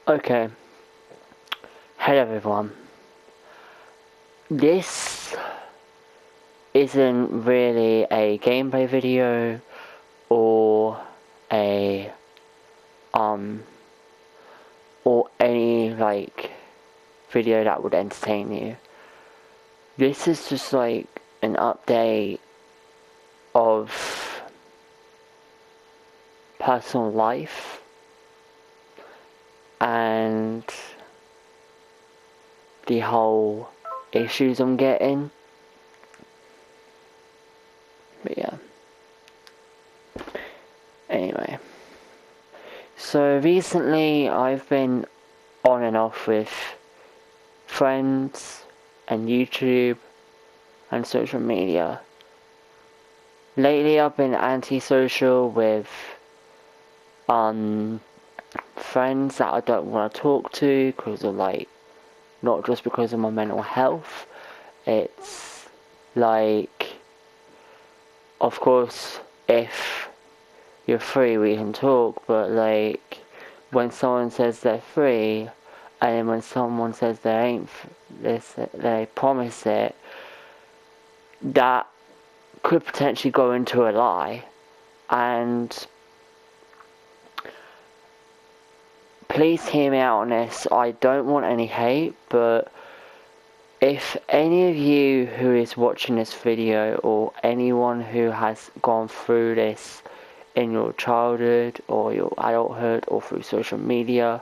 Okay, hello everyone. This isn't really a gameplay video or a or any video that would entertain you. This is just like an update of personal life and the whole issues I'm getting. But yeah. Anyway. So recently I've been on and off with friends and YouTube and social media. Lately I've been antisocial with friends that I don't want to talk to because of not just because of my mental health. It's of course if you're free we can talk, but when someone says they're free and then when someone says they ain't, they promise it, that could potentially go into a lie. And please hear me out on this. I don't want any hate, but if any of you who is watching this video or anyone who has gone through this in your childhood or your adulthood or through social media,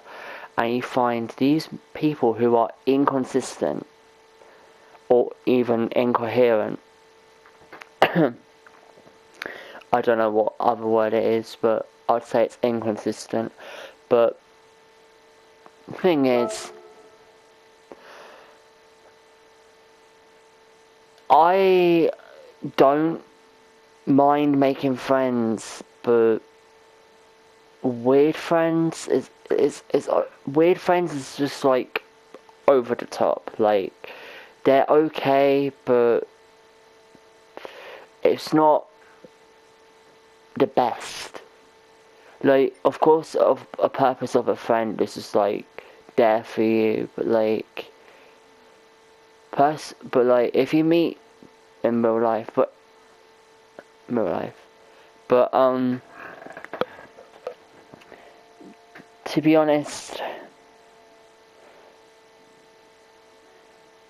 and you find these people who are inconsistent or even incoherent, I don't know what other word it is, but I'd say it's inconsistent. But the thing is, I don't mind making friends, but weird friends is weird friends is just over the top. They're okay, but it's not the best. Of course, of a purpose of a friend is just there for you, but if you meet in real life, but to be honest,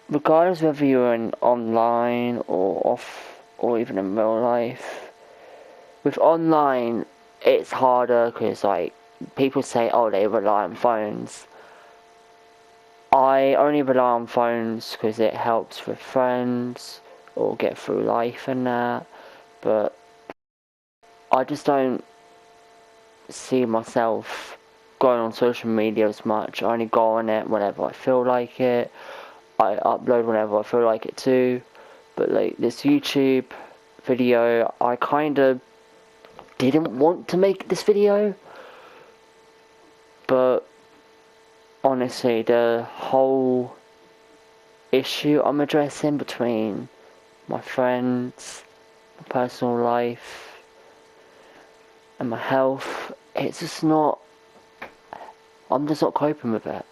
regardless whether you're in online or off or even in real life, with online it's harder because people say, oh, they rely on phones. I only rely on phones because it helps with friends or get through life and that, but I just don't see myself going on social media as much. I only go on it whenever I feel like it. I upload whenever I feel like it too. But this YouTube video, I kinda didn't want to make this video, but honestly the whole issue I'm addressing between my friends, my personal life and my health, it's just not, I'm just not coping with it.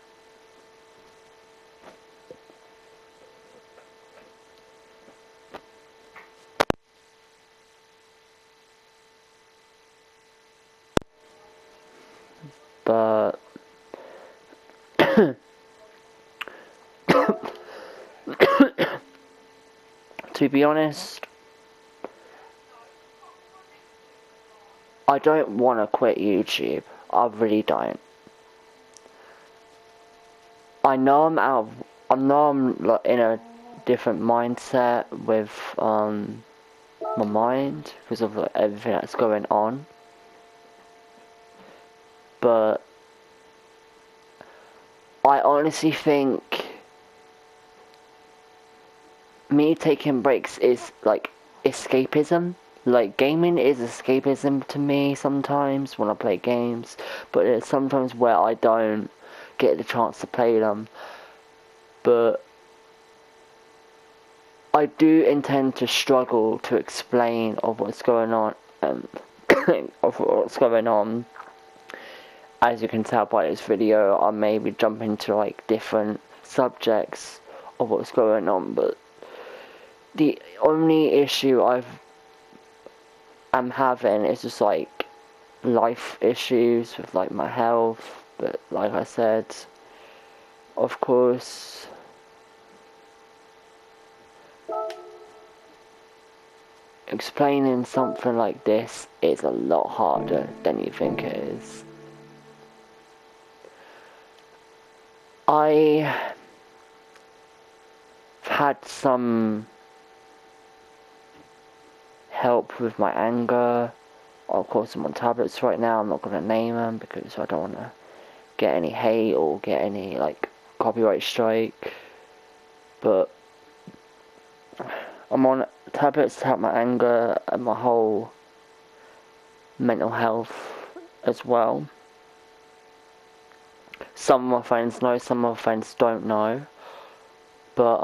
But to be honest, I don't want to quit YouTube. I really don't. I know I'm in a different mindset with my mind because of everything that's going on. But I honestly think me taking breaks is escapism. Gaming is escapism to me sometimes when I play games, but there's sometimes where I don't get the chance to play them. But I do intend to struggle to explain of what's going on, as you can tell by this video, I may be jumping to like different subjects of what's going on, but the only issue I'm having is just like life issues with like my health. But like I said, of course, explaining something like this is a lot harder than you think it is. I've had some help with my anger. Of course, I'm on tablets right now. I'm not going to name them because I don't want to get any hate or get any like copyright strike. But I'm on tablets to help my anger and my whole mental health as well. Some of my friends know, some of my friends don't know. But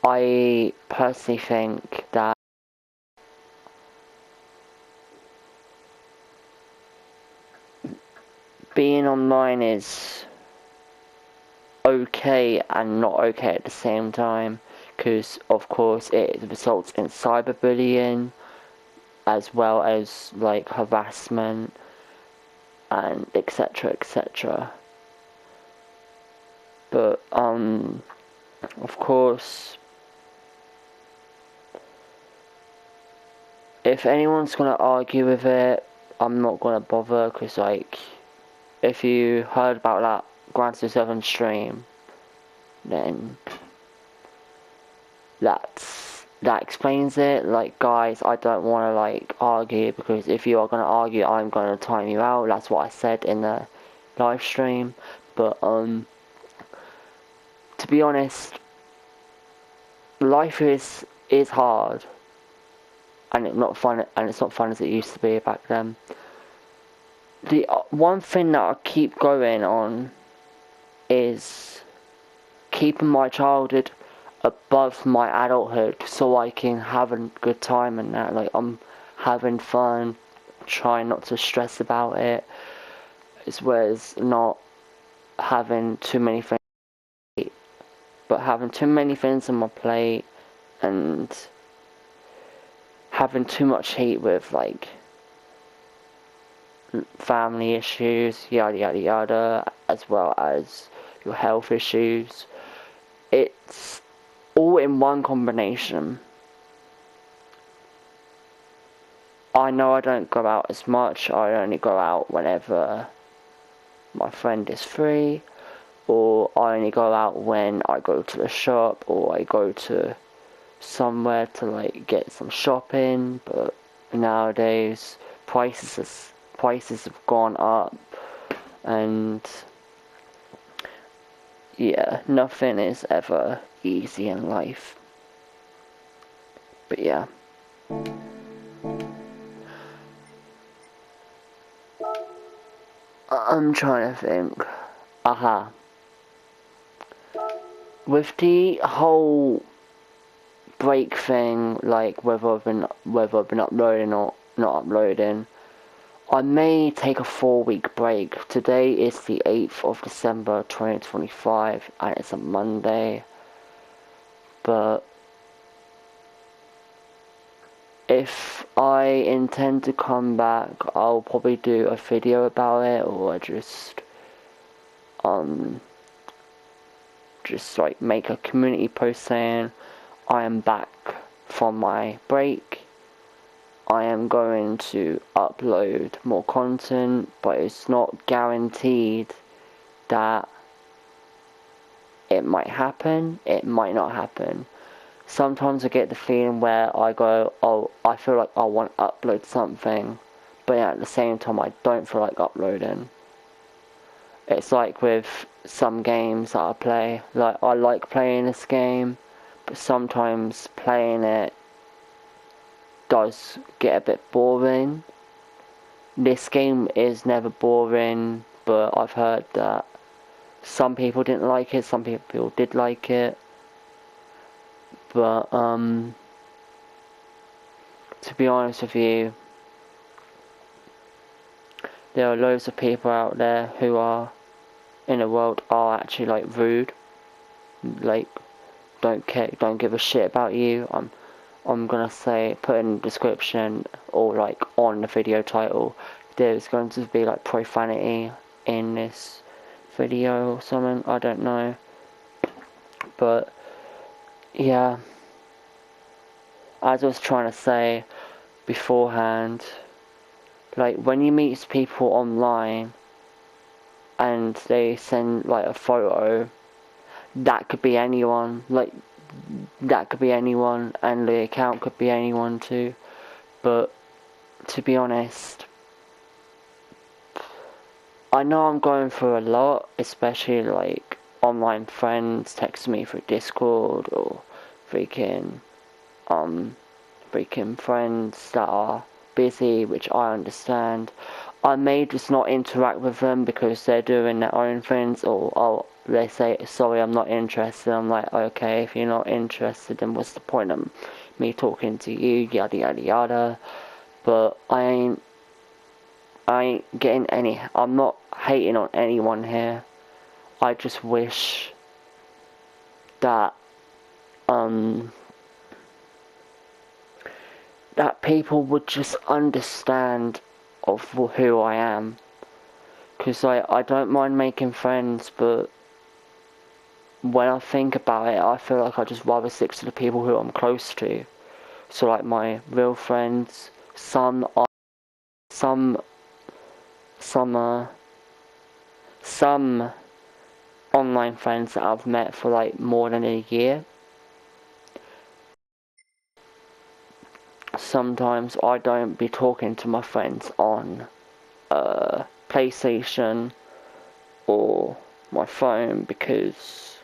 I personally think that being online is okay and not okay at the same time, because of course it results in cyberbullying as well as like harassment and etc etc. But of course, if anyone's gonna argue with it, I'm not gonna bother, because like, if you heard about that Grand 7 stream, then that explains it. Like, guys, I don't want to like argue, because if you are going to argue, I'm going to time you out. That's what I said in the live stream. But to be honest, life is hard, and it's not fun as it used to be back then. The one thing that I keep going on is keeping my childhood above my adulthood, so I can have a good time and that. Like, I'm having fun, trying not to stress about it, as well as not having too many things, but having too many things on my plate and having too much heat with like family issues, yada yada yada, as well as your health issues. It's all in one combination. I know I don't go out as much. I only go out whenever my friend is free, or I only go out when I go to the shop, or I go to somewhere to like get some shopping. But nowadays prices have gone up, and yeah, nothing is ever easy in life. But yeah. I'm trying to think. Aha. With the whole break thing, like whether I've been uploading or not uploading, I may take a 4-week break. Today is the 8th of December 2025, and it's a Monday. But if I intend to come back, I'll probably do a video about it, or just like make a community post saying I am back from my break. I am going to upload more content, but it's not guaranteed that it might happen, it might not happen. Sometimes I get the feeling where I go, oh, I feel like I want to upload something, but at the same time I don't feel like uploading. It's like with some games that I play. Like, I like playing this game, but sometimes playing it does get a bit boring. This game is never boring, but I've heard that some people didn't like it, some people did like it. But to be honest with you, there are loads of people out there who are in the world are actually like rude, like don't care, don't give a shit about you. I'm gonna say, put in the description or like on the video title, there's going to be like profanity in this video or something, I don't know. But yeah, as I was trying to say beforehand, like when you meet people online and they send like a photo, that could be anyone, and the account could be anyone too. But to be honest, I know I'm going through a lot, especially like online friends texting me through Discord or freaking friends that are busy, which I understand. I may just not interact with them because they're doing their own things, or they say, sorry, I'm not interested. I'm like, okay, if you're not interested, then what's the point of me talking to you, yada yada yada. But I ain't getting any, I'm not hating on anyone here. I just wish that, that people would just understand of who I am. Because I don't mind making friends, but when I think about it, I feel like I'd just rather stick to the people who I'm close to. So like my real friends, some online friends that I've met for like more than a year. Sometimes I don't be talking to my friends on PlayStation or my phone because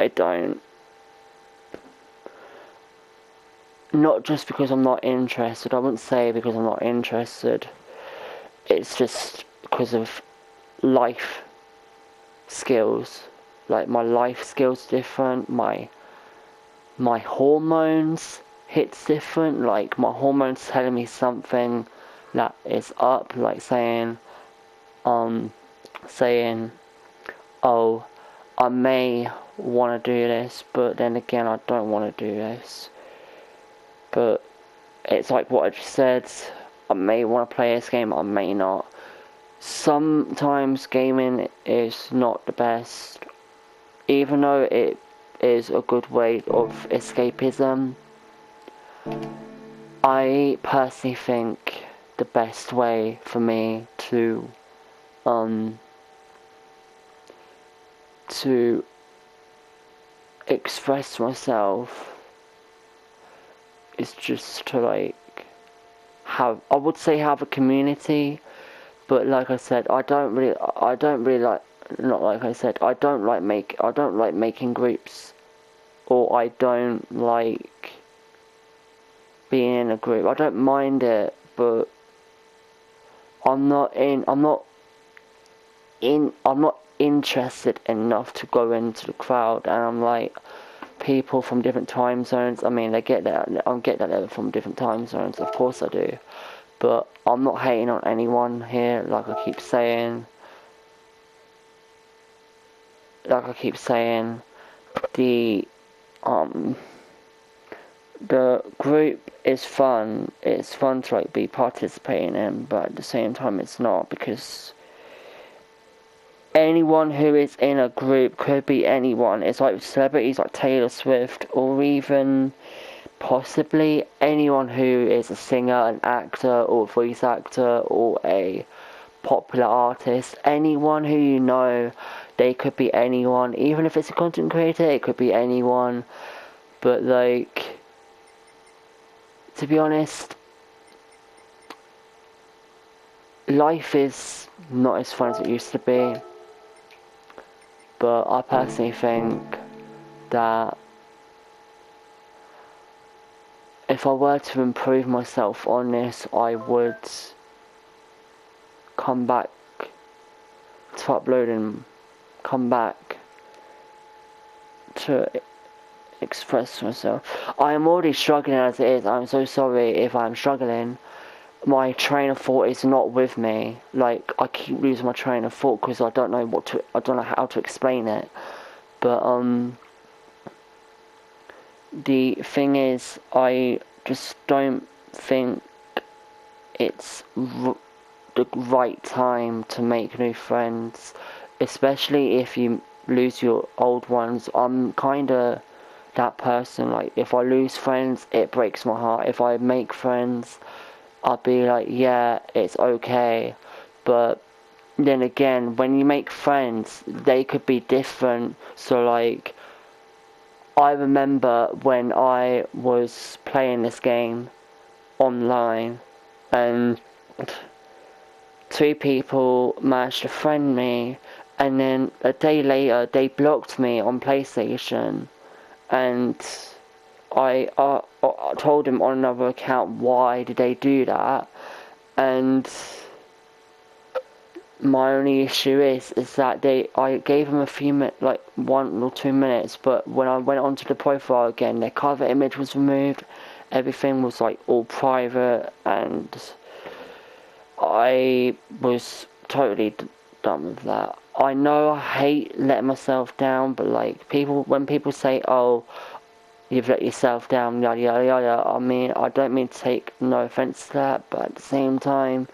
I don't. Not just because I'm not interested, I wouldn't say because I'm not interested. It's just because of life skills. Like my life skills different, my hormones hits different, like my hormones telling me something that is up, like saying, oh, I may want to do this, but then again I don't want to do this. But it's like what I just said, I may want to play this game, I may not. Sometimes gaming is not the best, even though it is a good way of escapism. I personally think the best way for me to express myself is just to like have a community, but like I said, I don't really like, not like I said, I don't like making groups, or I don't like being in a group. I don't mind it, but I'm not interested enough to go into the crowd. And I'm like, people from different time zones, I mean, I get that they're from different time zones, of course I do, but I'm not hating on anyone here, like I keep saying, the group is fun, it's fun to like be participating in, but at the same time it's not, because anyone who is in a group could be anyone. It's like celebrities like Taylor Swift, or even possibly anyone who is a singer, an actor, or a voice actor, or a popular artist. Anyone who you know, they could be anyone. Even if it's a content creator, it could be anyone. But like, to be honest, life is not as fun as it used to be. But I personally think that if I were to improve myself on this, I would come back to uploading, come back to express myself. I am already struggling as it is. I'm so sorry if I'm struggling, my train of thought is not with me. Like, I keep losing my train of thought because I don't know how to explain it. But, the thing is, I just don't think it's the right time to make new friends, especially if you lose your old ones. I'm kinda that person, like, if I lose friends, it breaks my heart. If I make friends, I'll be like, yeah, it's okay. But then again, when you make friends, they could be different. So, like, I remember when I was playing this game online, and two people managed to friend me, and then a day later they blocked me on PlayStation, and I told him on another account why did they do that, and my only issue is that I gave them a few minutes, like 1 or 2 minutes, but when I went onto the profile again, their cover image was removed, everything was like all private, and I was totally done with that. I know I hate letting myself down, but like when people say, "Oh, you've let yourself down," yada yada yada. I mean, I don't mean to take no offense to that, but at the same time,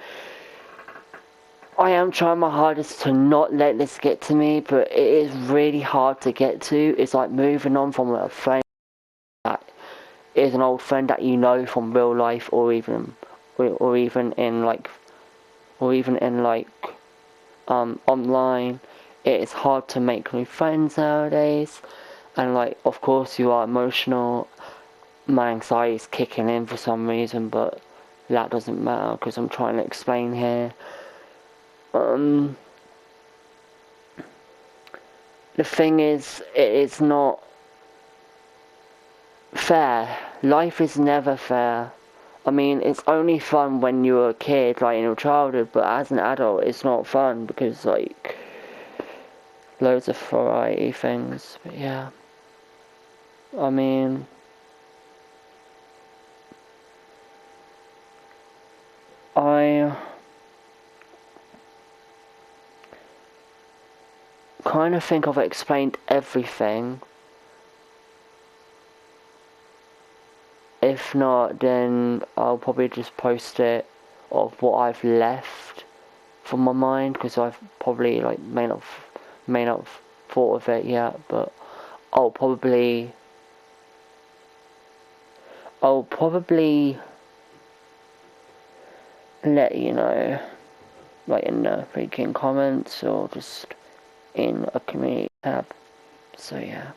I am trying my hardest to not let this get to me, but it is really hard to get to. It's like moving on from a friend that is an old friend that you know from real life, or even in like, online. It is hard to make new friends nowadays, and like, of course, you are emotional. My anxiety is kicking in for some reason, but that doesn't matter because I'm trying to explain here. The thing is, it's not fair. Life is never fair. I mean, it's only fun when you're a kid, like in your childhood, but as an adult, it's not fun because, like, loads of variety things. But yeah, I mean, I kind of think I've explained everything. If not, then I'll probably just post it of what I've left from my mind, because I've probably like may not have thought of it yet, but I'll probably let you know, like in the freaking comments or just in a community tab. So yeah.